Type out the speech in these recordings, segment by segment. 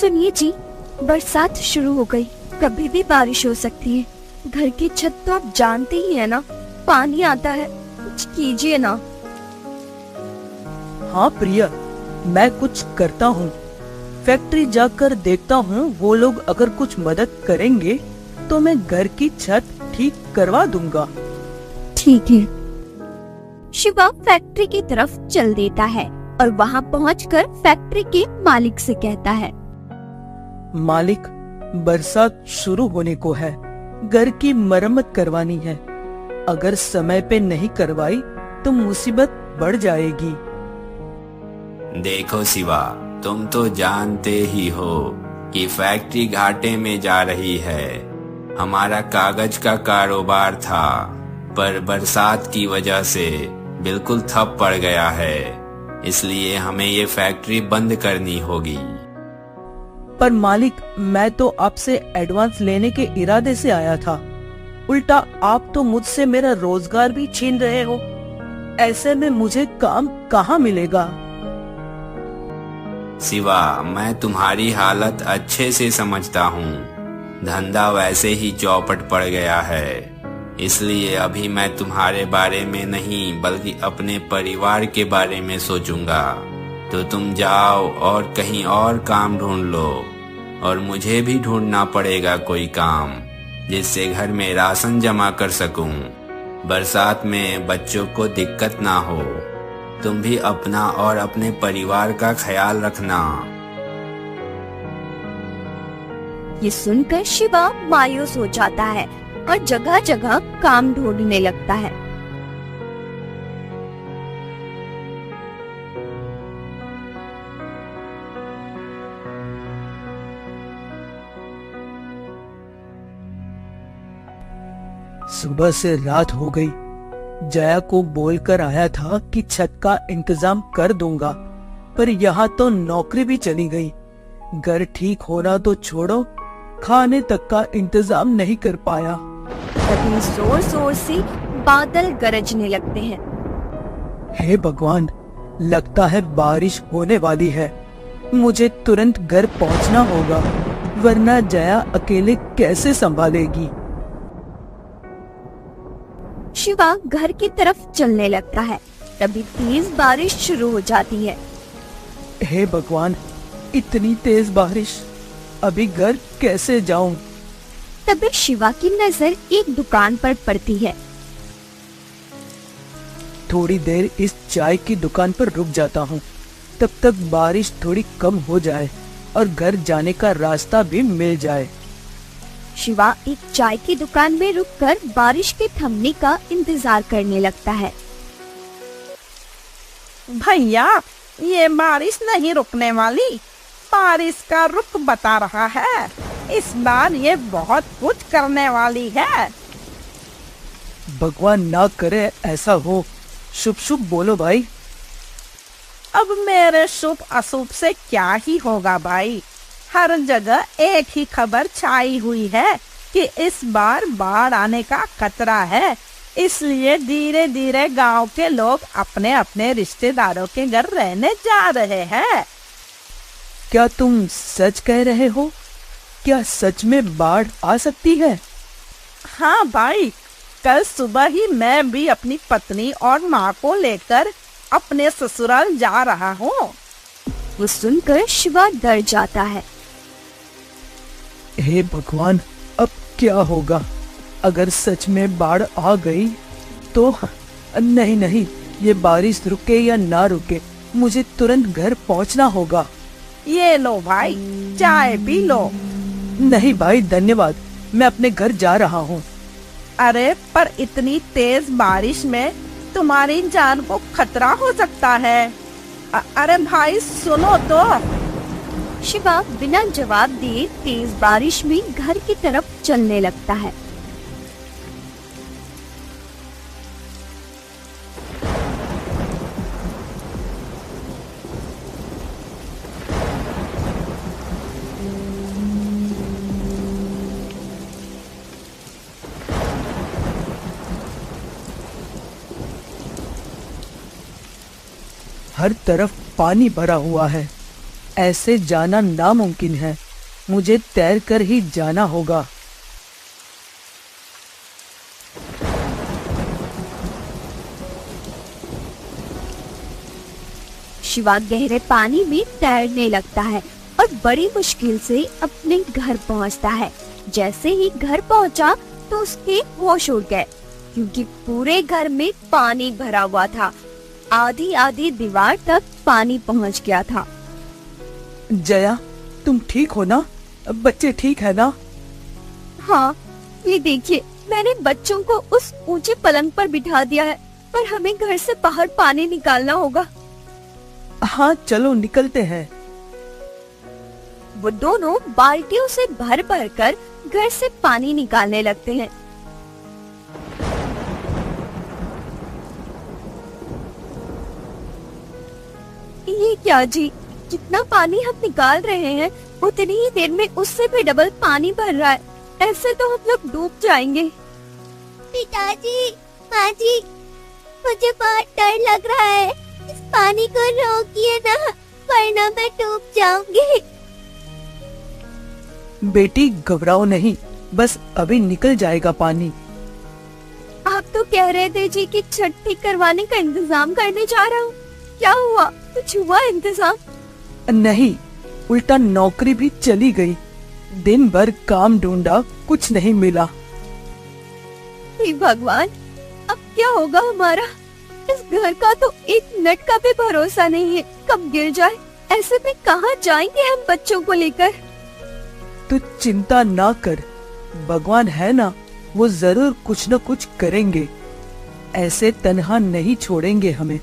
सुनिए जी, बरसात शुरू हो गई। कभी भी बारिश हो सकती है। घर की छत तो आप जानते ही है ना, पानी आता है। कुछ कीजिए ना। हाँ प्रिया, मैं कुछ करता हूँ। फैक्ट्री जाकर देखता हूँ, वो लोग अगर कुछ मदद करेंगे तो मैं घर की छत ठीक करवा दूंगा। ठीक है। शिवा फैक्ट्री की तरफ चल देता है और वहाँ पहुँचकर फैक्ट्री के मालिक से कहता है, मालिक, बरसात शुरू होने को है, घर की मरम्मत करवानी है। अगर समय पे नहीं करवाई तो मुसीबत बढ़ जाएगी। देखो शिवा, तुम तो जानते ही हो कि फैक्ट्री घाटे में जा रही है। हमारा कागज का कारोबार था, पर बरसात की वजह से बिल्कुल ठप पड़ गया है। इसलिए हमें ये फैक्ट्री बंद करनी होगी। पर मालिक, मैं तो आपसे एडवांस लेने के इरादे से आया था। उल्टा आप तो मुझसे मेरा रोजगार भी छीन रहे हो। ऐसे में मुझे काम कहाँ मिलेगा? शिवा, मैं तुम्हारी हालत अच्छे से समझता हूँ। धंधा वैसे ही चौपट पड़ गया है। इसलिए अभी मैं तुम्हारे बारे में नहीं बल्कि अपने परिवार के बारे में सोचूंगा। तो तुम जाओ और कहीं और काम ढूंढ लो, और मुझे भी ढूंढना पड़ेगा कोई काम जिससे घर में राशन जमा कर सकूं। बरसात में बच्चों को दिक्कत ना हो। तुम भी अपना और अपने परिवार का ख्याल रखना। ये सुनकर शिवा मायूस हो जाता है और जगह जगह काम ढूंढने लगता है। सुबह से रात हो गई। जया को बोलकर आया था कि छत का इंतजाम कर दूंगा, पर यहाँ तो नौकरी भी चली गई। घर ठीक होना तो छोड़ो, खाने तक का इंतजाम नहीं कर पाया। तभी जोर जोर से बादल गरजने लगते हैं। हे भगवान, लगता है बारिश होने वाली है। मुझे तुरंत घर पहुंचना होगा, वरना जया अकेले कैसे संभालेगी। शिवा घर की तरफ चलने लगता है। तभी तेज बारिश शुरू हो जाती है। हे भगवान, इतनी तेज बारिश, अभी घर कैसे जाऊं? तभी शिवा की नजर एक दुकान पर पड़ती है। थोड़ी देर इस चाय की दुकान पर रुक जाता हूँ, तब तक बारिश थोड़ी कम हो जाए और घर जाने का रास्ता भी मिल जाए। शिवा एक चाय की दुकान में रुककर बारिश के थमने का इंतजार करने लगता है। भैया, ये बारिश नहीं रुकने वाली। बारिश का रुख बता रहा है। इस बार ये बहुत कुछ करने वाली है। भगवान ना करे ऐसा हो। शुभ शुभ बोलो भाई। अब मेरे शुभ अशुभ से क्या ही होगा भाई। हर जगह एक ही खबर छाई हुई है कि इस बार बाढ़ आने का खतरा है। इसलिए धीरे धीरे गांव के लोग अपने अपने रिश्तेदारों के घर रहने जा रहे हैं। क्या तुम सच कह रहे हो? क्या सच में बाढ़ आ सकती है? हाँ भाई, कल सुबह ही मैं भी अपनी पत्नी और माँ को लेकर अपने ससुराल जा रहा हूँ। वो सुनकर शिवा डर जाता है। हे भगवान, अब क्या होगा? अगर सच में बाढ़ आ गई तो? नहीं नहीं, ये बारिश रुके या ना रुके, मुझे तुरंत घर पहुंचना होगा। ये लो भाई, चाय पी लो। नहीं भाई, धन्यवाद, मैं अपने घर जा रहा हूँ। अरे पर इतनी तेज बारिश में तुम्हारी जान को खतरा हो सकता है। अरे भाई सुनो तो। शिवा बिना जवाब दिए तेज बारिश में घर की तरफ चलने लगता है। हर तरफ पानी भरा हुआ है। ऐसे जाना नामुमकिन है। मुझे तैर कर ही जाना होगा। शिवा गहरे पानी में तैरने लगता है और बड़ी मुश्किल से अपने घर पहुंचता है। जैसे ही घर पहुंचा तो उसके होश उड़ गए, क्योंकि पूरे घर में पानी भरा हुआ था। आधी आधी दीवार तक पानी पहुंच गया था। जया, तुम ठीक हो ना? बच्चे ठीक है ना? हाँ, ये देखिए, मैंने बच्चों को उस ऊंचे पलंग पर बिठा दिया है, पर हमें घर से बाहर पानी निकालना होगा। हाँ, चलो निकलते हैं। वो दोनों बाल्टियों से भर भर कर घर से पानी निकालने लगते हैं। ये क्या जी, जितना पानी हम निकाल रहे हैं उतनी ही देर में उससे भी डबल पानी भर रहा है। ऐसे तो हम लोग डूब जाएंगे। पिताजी, माँ जी, मुझे बहुत डर लग रहा है। इस पानी को रोकिए ना, वरना मैं डूब जाऊंगी। बेटी, घबराओ नहीं, बस अभी निकल जाएगा पानी। आप तो कह रहे थे जी कि छत ठीक करवाने का इंतजाम करने जा रहा हूँ। क्या हुआ? कुछ हुआ इंतजाम? नहीं, उल्टा नौकरी भी चली गई। दिन भर काम ढूंढा, कुछ नहीं मिला। हे भगवान, अब क्या होगा हमारा? इस घर का तो एक मिनट का भी भरोसा नहीं है, कब गिर जाए। ऐसे में कहाँ जाएंगे हम बच्चों को लेकर? तो चिंता ना कर, भगवान है ना, वो जरूर कुछ न कुछ करेंगे। ऐसे तन्हा नहीं छोड़ेंगे हमें।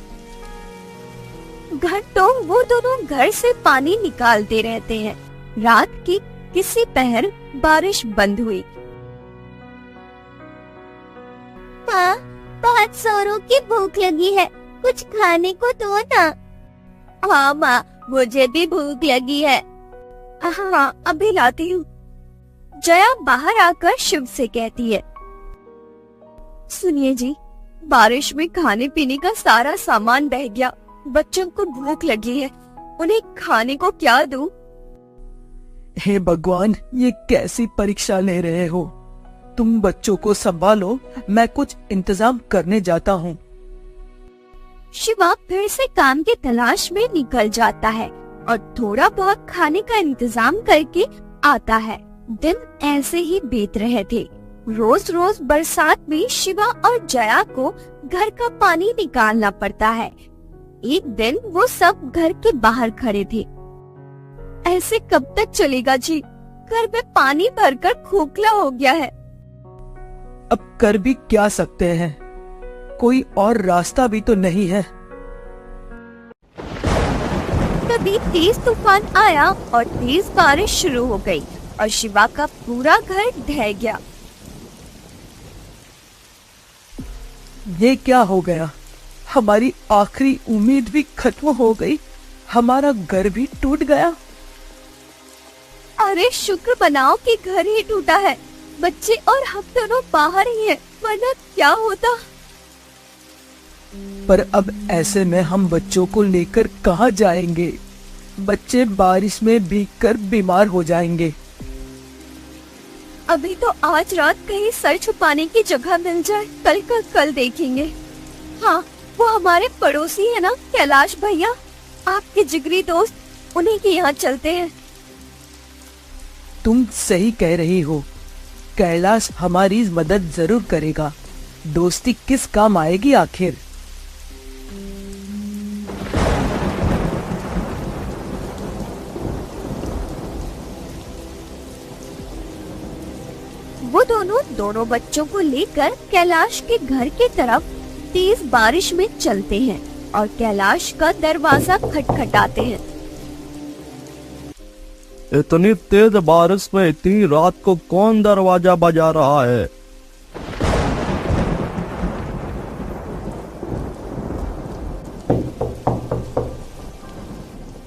घंटों वो दोनों घर से पानी निकालते रहते हैं। रात की किसी पहर बारिश बंद हुई। माँ, बहुत जोरों की भूख लगी है, कुछ खाने को दो ना। हाँ माँ, मुझे भी भूख लगी है। हाँ, अभी लाती हूँ। जया बाहर आकर शिव से कहती है, सुनिए जी, बारिश में खाने पीने का सारा सामान बह गया। बच्चों को भूख लगी है, उन्हें खाने को क्या दूं? हे भगवान, ये कैसी परीक्षा ले रहे हो? तुम बच्चों को संभालो, मैं कुछ इंतजाम करने जाता हूँ। शिवा फिर से काम की तलाश में निकल जाता है और थोड़ा बहुत खाने का इंतजाम करके आता है। दिन ऐसे ही बीत रहे थे। रोज रोज बरसात में शिवा और जया को घर का पानी निकालना पड़ता है। एक दिन वो सब घर के बाहर खड़े थे। ऐसे कब तक चलेगा जी? घर में पानी भरकर खोखला हो गया है। अब कर भी क्या सकते हैं? कोई और रास्ता भी तो नहीं है। तभी तेज तूफान आया और तेज बारिश शुरू हो गई और शिवा का पूरा घर ढह गया। ये क्या हो गया? हमारी आखिरी उम्मीद भी खत्म हो गई, हमारा घर भी टूट गया। अरे शुक्र बनाओ कि घर ही टूटा है, बच्चे और हम दोनों बाहर ही हैं, वरना क्या होता। पर अब ऐसे में हम बच्चों को लेकर कहाँ जाएंगे? बच्चे बारिश में भीगकर बीमार हो जाएंगे। अभी तो आज रात कहीं सर छुपाने की जगह मिल जाए, कल का कल देखेंगे। हाँ, वो हमारे पड़ोसी है ना, कैलाश भैया, आपके जिगरी दोस्त, उन्हीं के यहाँ चलते हैं। तुम सही कह रही हो, कैलाश हमारी मदद जरूर करेगा। दोस्ती किस काम आएगी आखिर? वो दोनों बच्चों को लेकर कैलाश के घर की तरफ तेज बारिश में चलते हैं और कैलाश का दरवाजा खटखटाते हैं। इतनी तेज बारिश में इतनी रात को कौन दरवाजा बजा रहा है?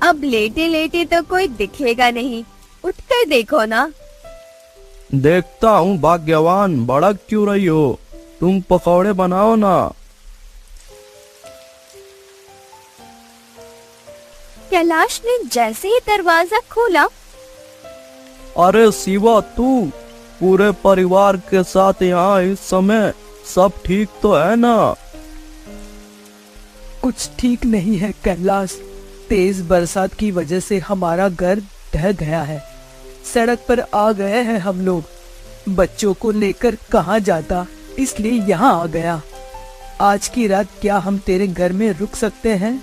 अब लेटे लेटे तो कोई दिखेगा नहीं, उठकर देखो ना। देखता हूँ भाग्यवान, भड़क क्यों रही हो? तुम पकौड़े बनाओ ना। कैलाश ने जैसे ही दरवाजा खोला, अरे शिवा, तू पूरे परिवार के साथ यहाँ इस समय सब ठीक तो है ना? कुछ ठीक नहीं है कैलाश। तेज बरसात की वजह से हमारा घर ढह गया है। सड़क पर आ गए हैं हम लोग। बच्चों को लेकर कहाँ जाता, इसलिए यहाँ आ गया। आज की रात क्या हम तेरे घर में रुक सकते हैं?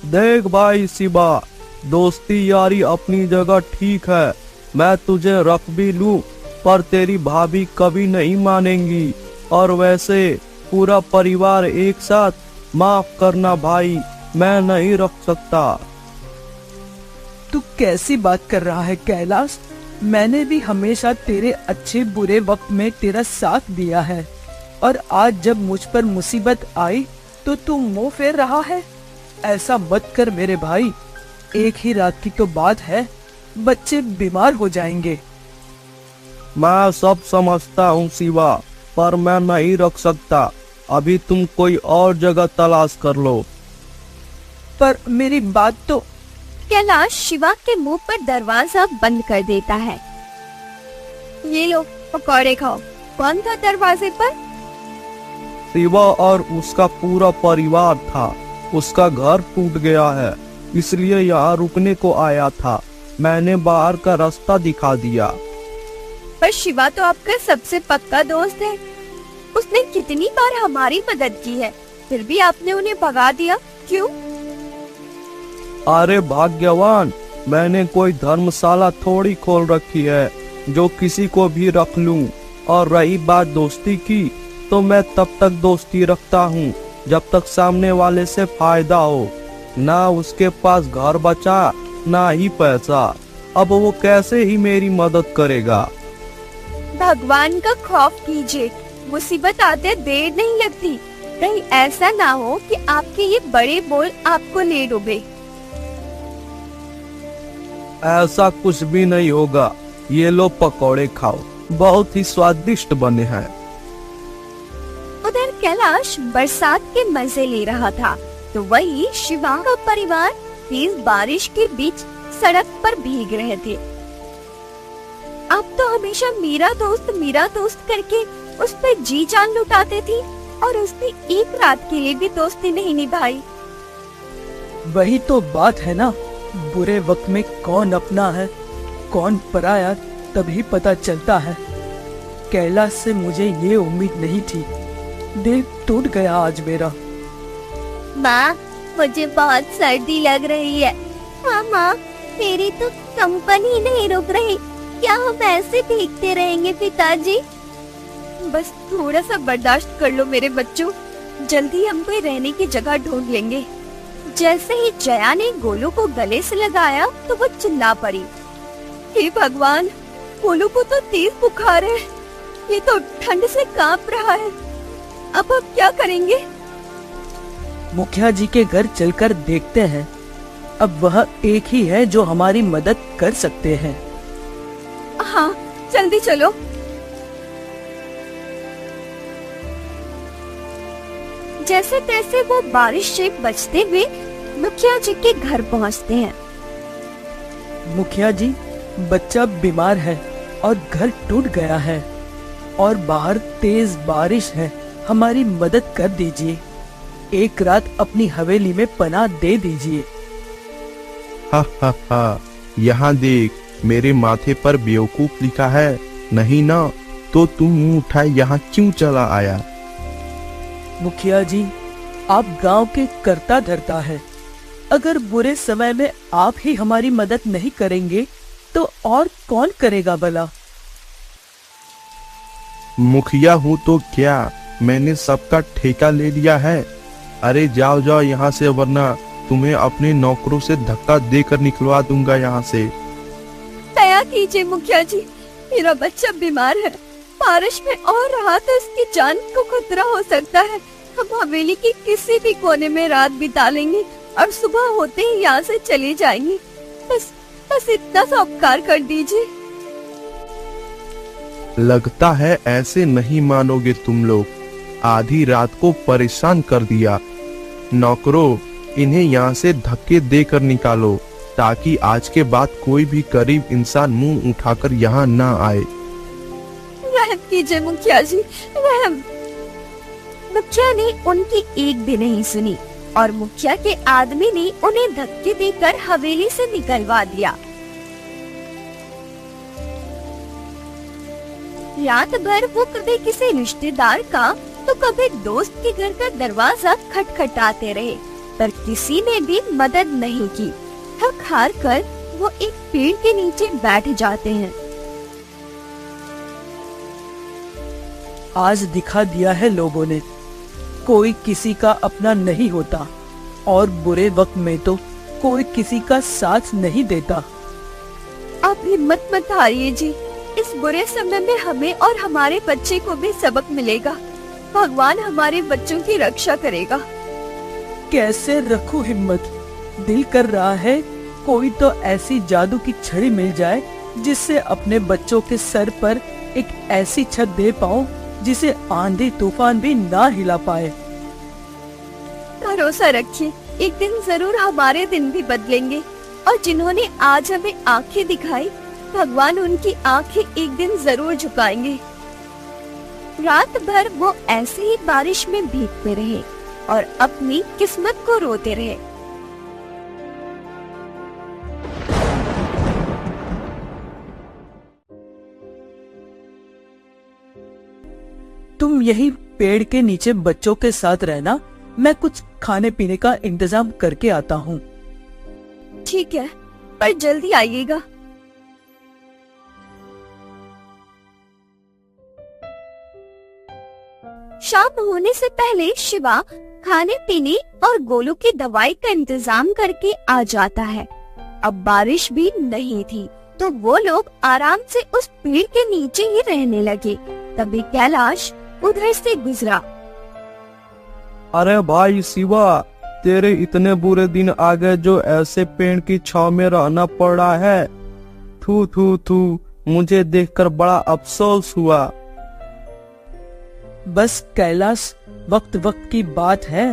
देख भाई शिवा, दोस्ती यारी अपनी जगह ठीक है। मैं तुझे रख भी लूं, पर तेरी भाभी कभी नहीं मानेंगी। और वैसे पूरा परिवार एक साथ, माफ करना भाई, मैं नहीं रख सकता। तू कैसी बात कर रहा है कैलाश? मैंने भी हमेशा तेरे अच्छे बुरे वक्त में तेरा साथ दिया है, और आज जब मुझ पर मुसीबत आई तो तू मुंह फेर रहा है। ऐसा मत कर मेरे भाई। एक ही रात की तो बात है, बच्चे बीमार हो जाएंगे। मैं सब समझता हूँ शिवा, पर मैं नहीं रख सकता। अभी तुम कोई और जगह तलाश कर लो। पर मेरी बात तो। कैलाश शिवा के मुंह पर दरवाजा बंद कर देता है। ये लो पकौड़े खाओ। कौन था दरवाजे पर? शिवा और उसका पूरा परिवार था। उसका घर टूट गया है, इसलिए यहाँ रुकने को आया था। मैंने बाहर का रास्ता दिखा दिया। पर शिवा तो आपका सबसे पक्का दोस्त है। उसने कितनी बार हमारी मदद की है, फिर भी आपने उन्हें भगा दिया, क्यों? अरे भाग्यवान, मैंने कोई धर्मशाला थोड़ी खोल रखी है जो किसी को भी रख लूं। और रही बात दोस्ती की, तो मैं तब तक दोस्ती रखता हूँ जब तक सामने वाले से फायदा हो। ना उसके पास घर बचा, ना ही पैसा। अब वो कैसे ही मेरी मदद करेगा? भगवान का खौफ कीजिए, मुसीबत आते देर नहीं लगती। कहीं ऐसा ना हो कि आपके ये बड़े बोल आपको ले डूबे। ऐसा कुछ भी नहीं होगा। ये लो पकौड़े खाओ, बहुत ही स्वादिष्ट बने हैं। उधर कैलाश बरसात के मजे ले रहा था, तो वही शिवा का परिवार तेज बारिश के बीच सड़क पर भीग रहे थे। अब तो हमेशा मेरा दोस्त करके उस पर जी जान लुटाते थे, और उसने एक रात के लिए भी दोस्ती नहीं निभाई। वही तो बात है ना, बुरे वक्त में कौन अपना है कौन पराया तभी पता चलता है। कैलाश से मुझे ये उम्मीद नहीं थी। दिल टूट गया आज मेरा। माँ, मुझे बहुत सर्दी लग रही है। हाँ माँ, मेरी तो कंपनी नहीं रुक रही। क्या हम ऐसे भीगते रहेंगे पिताजी? बस थोड़ा सा बर्दाश्त कर लो मेरे बच्चों, जल्दी हम कोई रहने की जगह ढूंढ लेंगे। जैसे ही जया ने गोलू को गले से लगाया तो वो चिल्ला पड़ी, हे भगवान, गोलू को तो तेज बुखार है। ये तो ठंड से कांप रहा है। अब हम क्या करेंगे? मुखिया जी के घर चलकर देखते हैं। अब वह एक ही है जो हमारी मदद कर सकते हैं। हाँ, जल्दी चलो। जैसे तैसे वो बारिश से बचते हुए मुखिया जी के घर पहुंचते हैं। मुखिया जी, बच्चा बीमार है और घर टूट गया है, और बाहर तेज बारिश है। हमारी मदद कर दीजिए। एक रात अपनी हवेली में पनाह दे दीजिए। हा हा हा, यहाँ देख, मेरे माथे पर बेवकूफ लिखा है। नहीं ना, तो तुम मुंह उठाए यहाँ क्यों चला आया? मुखिया जी, आप गांव के कर्ता धर्ता है। अगर बुरे समय में आप ही हमारी मदद नहीं करेंगे तो और कौन करेगा भला? मुखिया हूँ तो क्या, मैंने सबका ठेका ले लिया है। अरे जाओ जाओ यहाँ से, वरना तुम्हें अपने नौकरों से धक्का देकर निकलवा दूंगा यहाँ से। दया कीजिए मुखिया जी, मेरा बच्चा बीमार है। बारिश में और रहा तो इसकी जान को खतरा हो सकता है। हम हवेली के किसी भी कोने में रात बिता लेंगे और सुबह होते ही यहाँ से चले जाएंगे। बस इतना सा उपकार कर दीजिए। लगता है ऐसे नहीं मानोगे तुम लोग। आधी रात को परेशान कर दिया। नौकरों, इन्हें यहाँ से धक्के देकर निकालो ताकि आज के बाद कोई भी गरीब इंसान मुंह उठाकर यहाँ ना आए। रहम कीजिए मुखिया जी, रहम। मुखिया ने उनकी एक भी नहीं सुनी और मुखिया के आदमी ने उन्हें धक्के देकर हवेली से निकलवा दिया। रात भर वो कभी किसी रिश्तेदार का तो कभी दोस्त के घर का दरवाजा खटखटाते रहे, पर किसी ने भी मदद नहीं की। थक हार कर वो एक पेड़ के नीचे बैठ जाते हैं। आज दिखा दिया है लोगों ने, कोई किसी का अपना नहीं होता और बुरे वक्त में तो कोई किसी का साथ नहीं देता। आप हिम्मत मत हारिए जी, इस बुरे समय में हमें और हमारे बच्चे को भी सबक मिलेगा। भगवान हमारे बच्चों की रक्षा करेगा। कैसे रखूं हिम्मत, दिल कर रहा है कोई तो ऐसी जादू की छड़ी मिल जाए जिससे अपने बच्चों के सर पर एक ऐसी छत दे पाऊं जिसे आंधी तूफान भी ना हिला पाए। भरोसा रखिए, एक दिन जरूर हमारे दिन भी बदलेंगे और जिन्होंने आज हमें आंखें दिखाई, भगवान उनकी आंखें एक दिन जरूर झुकाएंगे। रात भर वो ऐसे ही बारिश में भीगते रहे और अपनी किस्मत को रोते रहे। तुम यही पेड़ के नीचे बच्चों के साथ रहना, मैं कुछ खाने पीने का इंतजाम करके आता हूँ। ठीक है, पर जल्दी आइएगा। शाम होने से पहले शिवा खाने पीने और गोलू की दवाई का इंतजाम करके आ जाता है। अब बारिश भी नहीं थी तो वो लोग आराम से उस पेड़ के नीचे ही रहने लगे। तभी कैलाश उधर से गुजरा। अरे भाई शिवा, तेरे इतने बुरे दिन आ गए जो ऐसे पेड़ की छाव में रहना पड़ रहा है। थू थू थू, मुझे देखकर बड़ा अफसोस हुआ। बस कैलाश, वक्त वक्त की बात है,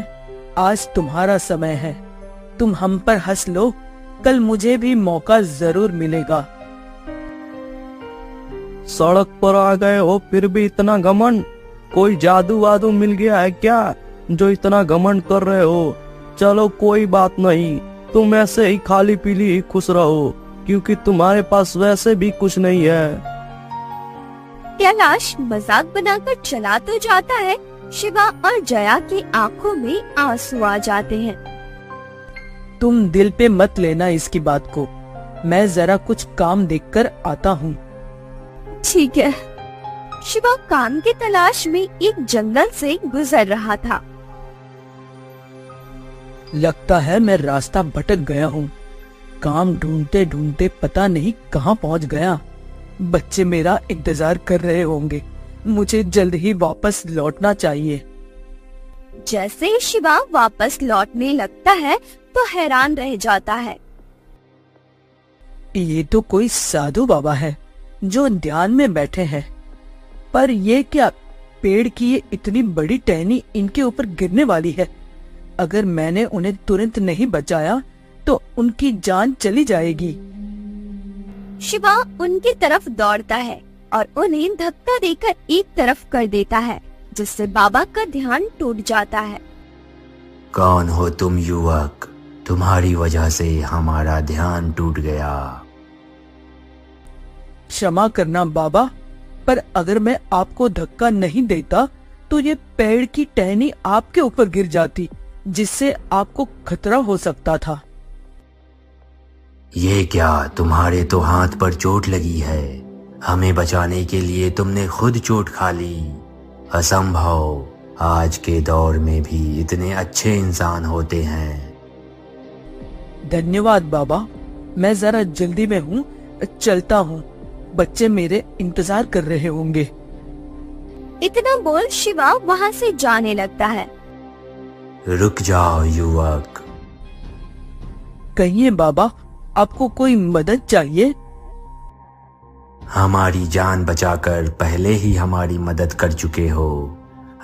आज तुम्हारा समय है। तुम हम पर हंस लो, कल मुझे भी मौका जरूर मिलेगा। सड़क पर आ गए हो फिर भी इतना घमंड, कोई जादू वादू मिल गया है क्या जो इतना घमंड कर रहे हो? चलो कोई बात नहीं, तुम ऐसे ही खाली पीली ही खुश रहो क्योंकि तुम्हारे पास वैसे भी कुछ नहीं है। कैलाश मजाक बनाकर चला तो जाता है, शिवा और जया की आंखों में आंसू आ जाते हैं। तुम दिल पे मत लेना इसकी बात को, मैं जरा कुछ काम देखकर आता हूँ। ठीक है। शिवा काम की तलाश में एक जंगल से गुजर रहा था। लगता है मैं रास्ता भटक गया हूँ। काम ढूंढते ढूंढते पता नहीं कहाँ पहुँच गया। बच्चे मेरा इंतजार कर रहे होंगे, मुझे जल्द ही वापस लौटना चाहिए। जैसे ही शिवा वापस लौटने लगता है तो हैरान रह जाता है। ये तो कोई साधु बाबा है जो ध्यान में बैठे हैं, पर ये क्या, पेड़ की ये इतनी बड़ी टहनी इनके ऊपर गिरने वाली है। अगर मैंने उन्हें तुरंत नहीं बचाया तो उनकी जान चली जाएगी। शिवा उनकी तरफ दौड़ता है और उन्हें धक्का देकर एक तरफ कर देता है, जिससे बाबा का ध्यान टूट जाता है। कौन हो तुम युवक? तुम्हारी वजह से हमारा ध्यान टूट गया। क्षमा करना बाबा, पर अगर मैं आपको धक्का नहीं देता तो ये पेड़ की टहनी आपके ऊपर गिर जाती, जिससे आपको खतरा हो सकता था। ये क्या, तुम्हारे तो हाथ पर चोट लगी है। हमें बचाने के लिए तुमने खुद चोट खा ली। असंभव, आज के दौर में भी इतने अच्छे इंसान होते हैं। धन्यवाद बाबा, मैं जरा जल्दी में हूँ, चलता हूँ। बच्चे मेरे इंतजार कर रहे होंगे। इतना बोल शिवा वहाँ से जाने लगता है। रुक जाओ युवक। कहिए बाबा, आपको कोई मदद चाहिए? हमारी जान बचाकर पहले ही हमारी मदद कर चुके हो।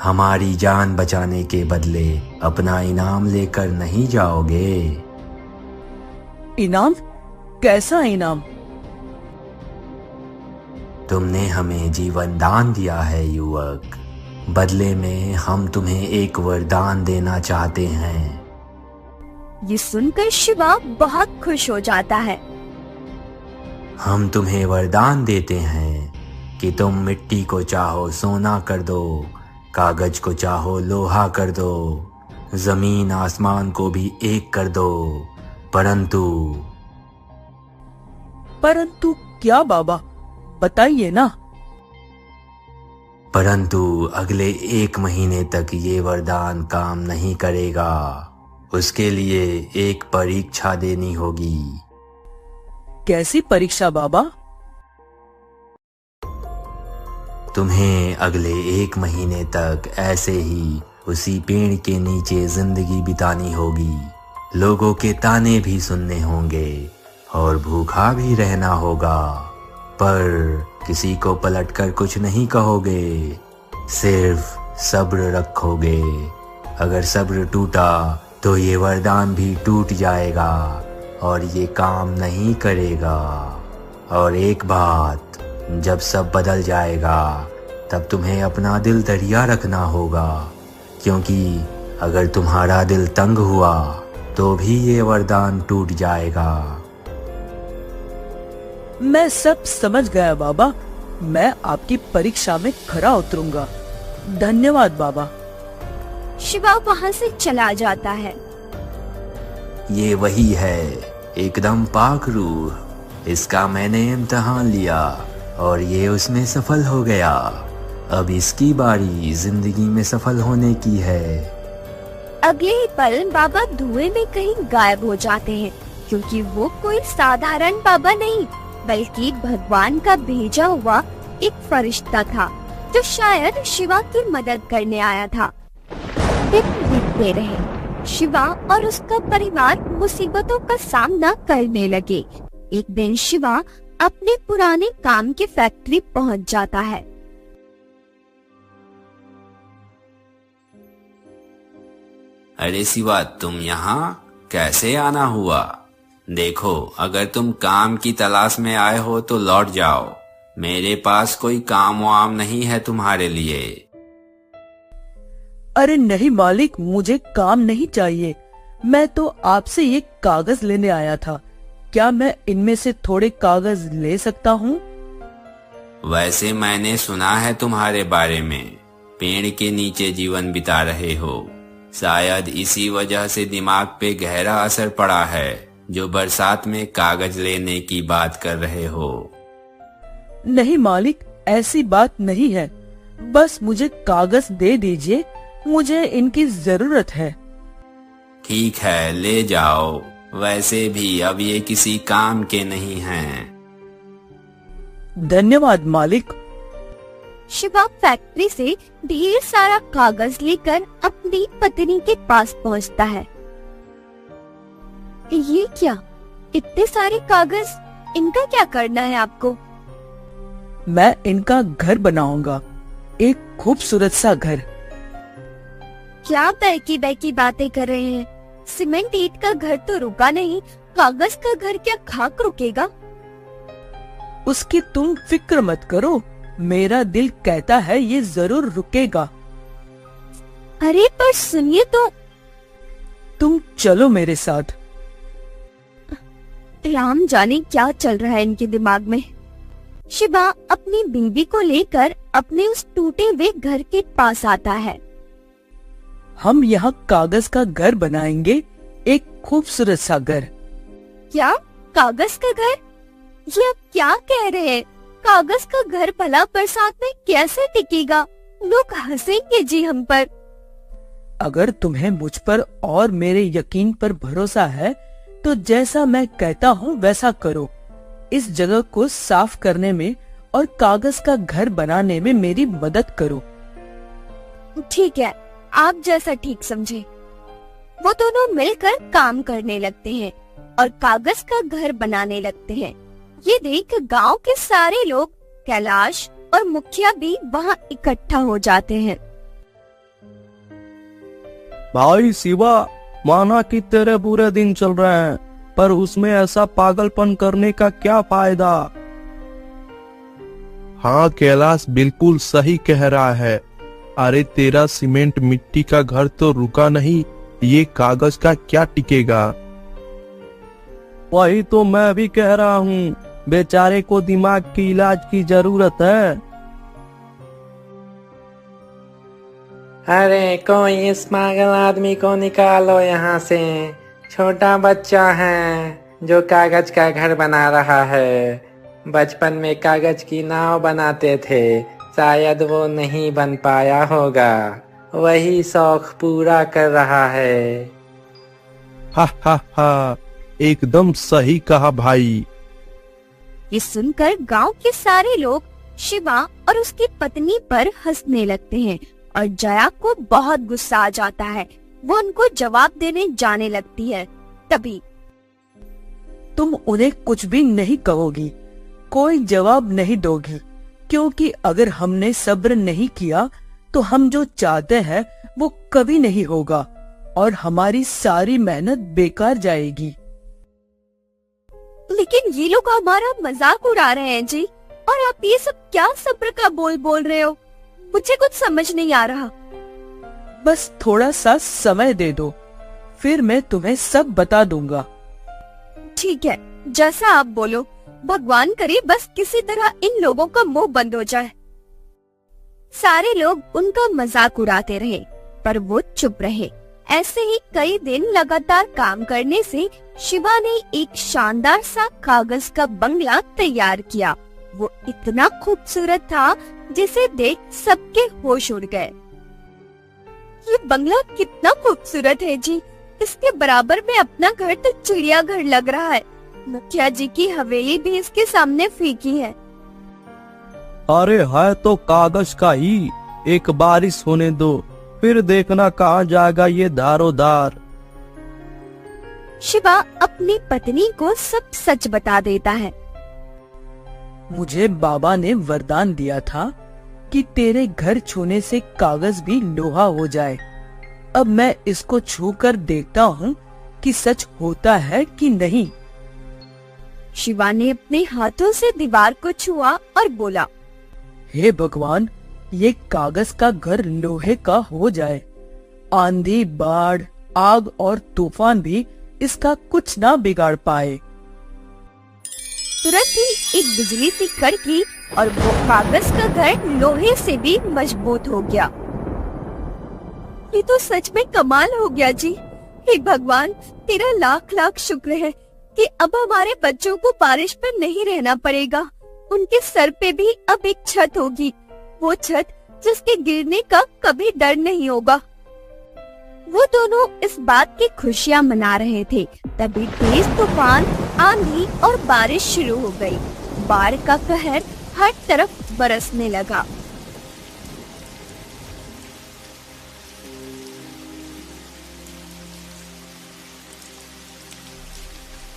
हमारी जान बचाने के बदले अपना इनाम लेकर नहीं जाओगे? इनाम? कैसा इनाम? तुमने हमें जीवन दान दिया है युवक। बदले में हम तुम्हें एक वरदान देना चाहते हैं। ये सुनकर शिवा बहुत खुश हो जाता है। हम तुम्हें वरदान देते हैं कि तुम मिट्टी को चाहो सोना कर दो, कागज को चाहो लोहा कर दो, जमीन आसमान को भी एक कर दो, परंतु क्या बाबा, बताइए ना। परंतु अगले 1 महीने तक ये वरदान काम नहीं करेगा। उसके लिए एक परीक्षा देनी होगी। कैसी परीक्षा बाबा? तुम्हें अगले 1 महीने तक ऐसे ही उसी पेड़ के नीचे जिंदगी बितानी होगी। लोगों के ताने भी सुनने होंगे और भूखा भी रहना होगा, पर किसी को पलटकर कुछ नहीं कहोगे, सिर्फ सब्र रखोगे। अगर सब्र टूटा तो ये वरदान भी टूट जाएगा और ये काम नहीं करेगा। और एक बात, जब सब बदल जाएगा तब तुम्हें अपना दिल दरिया रखना होगा, क्योंकि अगर तुम्हारा दिल तंग हुआ तो भी ये वरदान टूट जाएगा। मैं सब समझ गया बाबा। मैं आपकी परीक्षा में खरा उतरूंगा। धन्यवाद बाबा। शिवा वहाँ से चला जाता है। ये वही है, एकदम पाक रूह। इसका मैंने इम्तिहान लिया और ये उसमें सफल हो गया। अब इसकी बारी जिंदगी में सफल होने की है। अगले ही पल बाबा धुएं में कहीं गायब हो जाते हैं, क्योंकि वो कोई साधारण बाबा नहीं बल्कि भगवान का भेजा हुआ एक फरिश्ता था, जो शायद शिवा की मदद करने आया था। दिन बीतते रहे। शिवा और उसका परिवार मुसीबतों का सामना करने लगे। एक दिन शिवा अपने पुराने काम की फैक्ट्री पहुंच जाता है। अरे शिवा, तुम यहाँ कैसे आना हुआ? देखो, अगर तुम काम की तलाश में आए हो तो लौट जाओ। मेरे पास कोई काम वाम नहीं है तुम्हारे लिए। अरे नहीं मालिक, मुझे काम नहीं चाहिए। मैं तो आपसे ये कागज लेने आया था। क्या मैं इनमें से थोड़े कागज ले सकता हूँ? वैसे मैंने सुना है तुम्हारे बारे में, पेड़ के नीचे जीवन बिता रहे हो। शायद इसी वजह से दिमाग पे गहरा असर पड़ा है, जो बरसात में कागज लेने की बात कर रहे हो। नहीं मालिक, ऐसी बात नहीं है। बस मुझे कागज दे दीजिए, मुझे इनकी जरूरत है। ठीक है, ले जाओ। वैसे भी अब ये किसी काम के नहीं हैं। धन्यवाद मालिक। शिवा फैक्ट्री से ढेर सारा कागज लेकर अपनी पत्नी के पास पहुंचता है। ये क्या, इतने सारे कागज, इनका क्या करना है आपको? मैं इनका घर बनाऊंगा, एक खूबसूरत सा घर। क्या बहकी बहकी बातें कर रहे हैं? सीमेंट ईंट का घर तो रुका नहीं, कागज का घर क्या खाक रुकेगा? उसकी तुम फिक्र मत करो, मेरा दिल कहता है ये जरूर रुकेगा। अरे पर सुनिए तो। तुम चलो मेरे साथ। राम जाने क्या चल रहा है इनके दिमाग में। शिवा अपनी बीवी को लेकर अपने उस टूटे हुए घर के पास आता है। हम यहाँ कागज का घर बनाएंगे, एक खूबसूरत सा घर। क्या कागज का घर? ये आप क्या कह रहे हैं? कागज का घर भला बरसात में कैसे टिकेगा? लोग हंसेंगे जी हम पर। अगर तुम्हें मुझ पर और मेरे यकीन पर भरोसा है तो जैसा मैं कहता हूँ वैसा करो। इस जगह को साफ करने में और कागज का घर बनाने में मेरी मदद करो। ठीक है, आप जैसा ठीक समझे। वो दोनों मिलकर काम करने लगते हैं और कागज का घर बनाने लगते हैं। ये देख गांव के सारे लोग, कैलाश और मुखिया भी वहाँ इकट्ठा हो जाते हैं। भाई शिवा, माना कि तेरे बुरे दिन चल रहे हैं, पर उसमें ऐसा पागलपन करने का क्या फायदा। हाँ कैलाश बिल्कुल सही कह रहा है। अरे तेरा सीमेंट मिट्टी का घर तो रुका नहीं, ये कागज का क्या टिकेगा। वही तो मैं भी कह रहा हूँ, बेचारे को दिमाग की इलाज की जरूरत है। अरे कोई इस पागल आदमी को निकालो यहाँ से। छोटा बच्चा है जो कागज का घर बना रहा है। बचपन में कागज की नाव बनाते थे, शायद वो नहीं बन पाया होगा, वही शौक पूरा कर रहा है। हा हा हा, एकदम सही कहा भाई। ये सुनकर गांव के सारे लोग शिवा और उसकी पत्नी पर हंसने लगते हैं और जया को बहुत गुस्सा आ जाता है। वो उनको जवाब देने जाने लगती है। तभी तुम उन्हें कुछ भी नहीं कहोगी, कोई जवाब नहीं दोगी, क्योंकि अगर हमने सब्र नहीं किया तो हम जो चाहते हैं वो कभी नहीं होगा और हमारी सारी मेहनत बेकार जाएगी। लेकिन ये लोग हमारा मजाक उड़ा रहे हैं जी, और आप ये सब क्या सब्र का बोल रहे हो? मुझे कुछ समझ नहीं आ रहा। बस थोड़ा सा समय दे दो, फिर मैं तुम्हें सब बता दूंगा। ठीक है, जैसा आप बोलो। भगवान करे बस किसी तरह इन लोगों का मुंह बंद हो जाए। सारे लोग उनका मजाक उड़ाते रहे, पर वो चुप रहे। ऐसे ही कई दिन लगातार काम करने से शिवा ने एक शानदार सा कागज का बंगला तैयार किया। वो इतना खूबसूरत था जिसे देख सबके होश उड़ गए। ये बंगला कितना खूबसूरत है जी, इसके बराबर में अपना घर तो चिड़ियाघर लग रहा है। मुखिया जी की हवेली भी इसके सामने फीकी है। अरे है तो कागज का ही, एक बारिश होने दो, फिर देखना कहाँ जाएगा ये दारोदार। शिवा अपनी पत्नी को सब सच बता देता है। मुझे बाबा ने वरदान दिया था कि तेरे घर छूने से कागज भी लोहा हो जाए। अब मैं इसको छू कर देखता हूँ कि सच होता है कि नहीं। शिवा ने अपने हाथों से दीवार को छुआ और बोला, हे भगवान, ये कागज का घर लोहे का हो जाए। आंधी, बाढ़, आग और तूफान भी इसका कुछ ना बिगाड़ पाए। तुरंत ही एक बिजली सी कड़की और वो कागज का घर लोहे से भी मजबूत हो गया। ये तो सच में कमाल हो गया जी। हे भगवान, तेरा लाख लाख शुक्र है कि अब हमारे बच्चों को बारिश पर नहीं रहना पड़ेगा। उनके सर पे भी अब एक छत होगी, वो छत जिसके गिरने का कभी डर नहीं होगा। वो दोनों इस बात की खुशियाँ मना रहे थे, तभी तेज तूफान, आंधी और बारिश शुरू हो गई। बाढ़ का कहर हर तरफ बरसने लगा।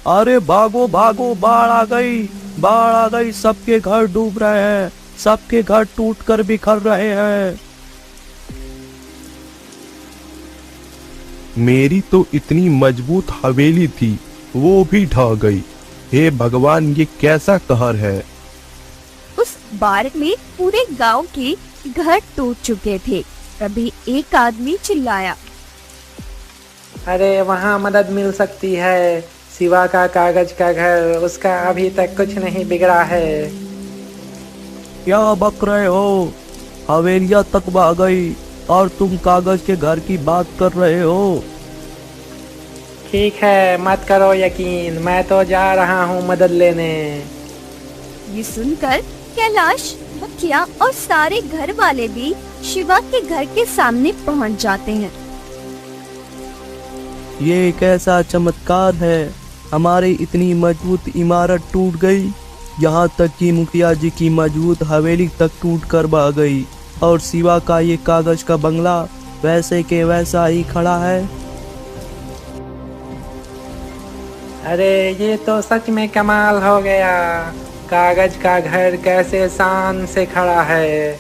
अरे भागो भागो, बाढ़ आ गई, बाढ़ आ गई, सबके घर डूब रहे हैं, सबके घर टूटकर बिखर रहे हैं। मेरी तो इतनी मजबूत हवेली थी, वो भी ढह गई। हे भगवान, ये कैसा कहर है। उस बाढ़ में पूरे गांव के घर टूट चुके थे। तभी एक आदमी चिल्लाया, अरे वहाँ मदद मिल सकती है। शिवा का कागज का घर, उसका अभी तक कुछ नहीं बिगड़ा है। क्या बक रहे हो? हवेलियां तक बह गई और तुम कागज के घर की बात कर रहे हो। ठीक है, मत करो यकीन, मैं तो जा रहा हूँ मदद लेने। ये सुनकर कैलाश, मुखिया और सारे घर वाले भी शिवा के घर के सामने पहुँच जाते हैं। ये एक ऐसा चमत्कार है, हमारी इतनी मजबूत इमारत टूट गई, यहाँ तक कि मुखिया जी की मजबूत हवेली तक टूट कर बह गई, और शिवा का ये कागज का बंगला वैसे के वैसा ही खड़ा है। अरे ये तो सच में कमाल हो गया। कागज का घर कैसे शान से खड़ा है।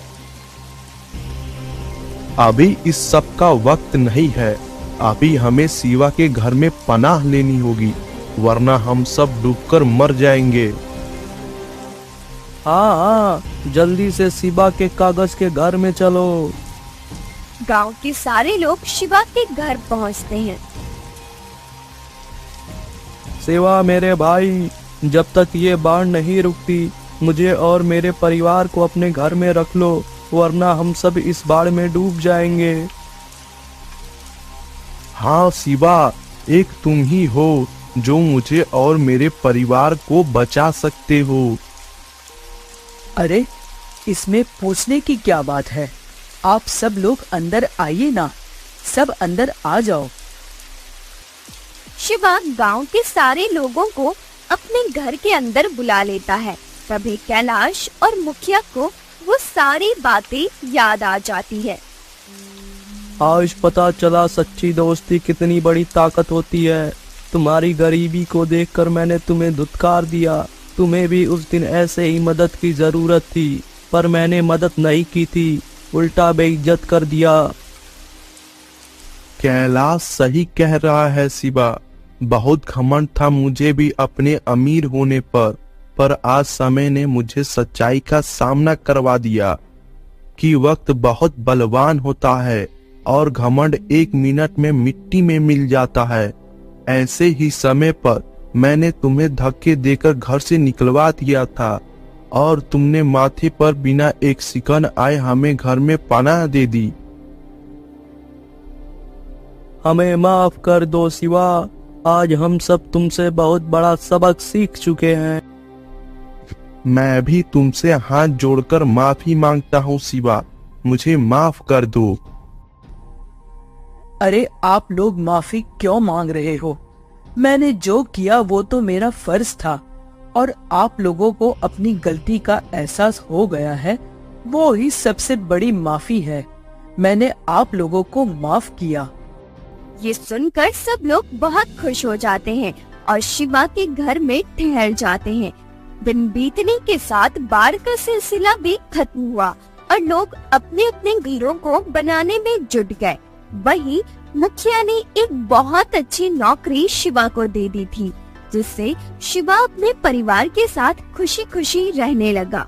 अभी इस सब का वक्त नहीं है, अभी हमें शिवा के घर में पनाह लेनी होगी, वरना हम सब डूबकर मर जाएंगे। हाँ हाँ, जल्दी से शिवा के कागज के घर में चलो। गांव के सारे लोग शिवा के घर पहुंचते हैं। शिवा मेरे भाई, जब तक ये बाढ़ नहीं रुकती मुझे और मेरे परिवार को अपने घर में रख लो, वरना हम सब इस बाढ़ में डूब जाएंगे। हाँ शिवा, एक तुम ही हो जो मुझे और मेरे परिवार को बचा सकते हो। अरे इसमें पूछने की क्या बात है, आप सब लोग अंदर आइए ना, सब अंदर आ जाओ। शिवा गांव के सारे लोगों को अपने घर के अंदर बुला लेता है। तभी कैलाश और मुखिया को वो सारी बातें याद आ जाती है। आज पता चला सच्ची दोस्ती कितनी बड़ी ताकत होती है। तुम्हारी गरीबी को देखकर मैंने तुम्हें धुतकार दिया। तुम्हें भी उस दिन ऐसे ही मदद की जरूरत थी, पर मैंने मदद नहीं की थी, उल्टा बेइज्जत कर दिया। कैलाश सही कह रहा है शिवा, बहुत घमंड था मुझे भी अपने अमीर होने पर आज समय ने मुझे सच्चाई का सामना करवा दिया कि वक्त बहुत बलवान होता है और घमंड 1 मिनट में मिट्टी में मिल जाता है। ऐसे ही समय पर मैंने तुम्हें धक्के देकर घर से निकलवा दिया था और तुमने माथे पर बिना एक सिकन आए हमें घर में पनाह दे दी। हमें माफ कर दो शिवा, आज हम सब तुमसे बहुत बड़ा सबक सीख चुके हैं। मैं भी तुमसे हाथ जोड़कर माफी मांगता हूँ शिवा, मुझे माफ कर दो। अरे आप लोग माफी क्यों मांग रहे हो? मैंने जो किया वो तो मेरा फर्ज था और आप लोगों को अपनी गलती का एहसास हो गया है, वो ही सबसे बड़ी माफी है। मैंने आप लोगों को माफ किया। ये सुनकर सब लोग बहुत खुश हो जाते हैं और शिवा के घर में ठहर जाते हैं। दिन बीतने के साथ बाढ़ का सिलसिला भी खत्म हुआ और लोग अपने अपने घरों को बनाने में जुट गए। वहीं मुखिया ने एक बहुत अच्छी नौकरी शिवा को दे दी थी, जिससे शिवा अपने परिवार के साथ खुशी खुशी रहने लगा।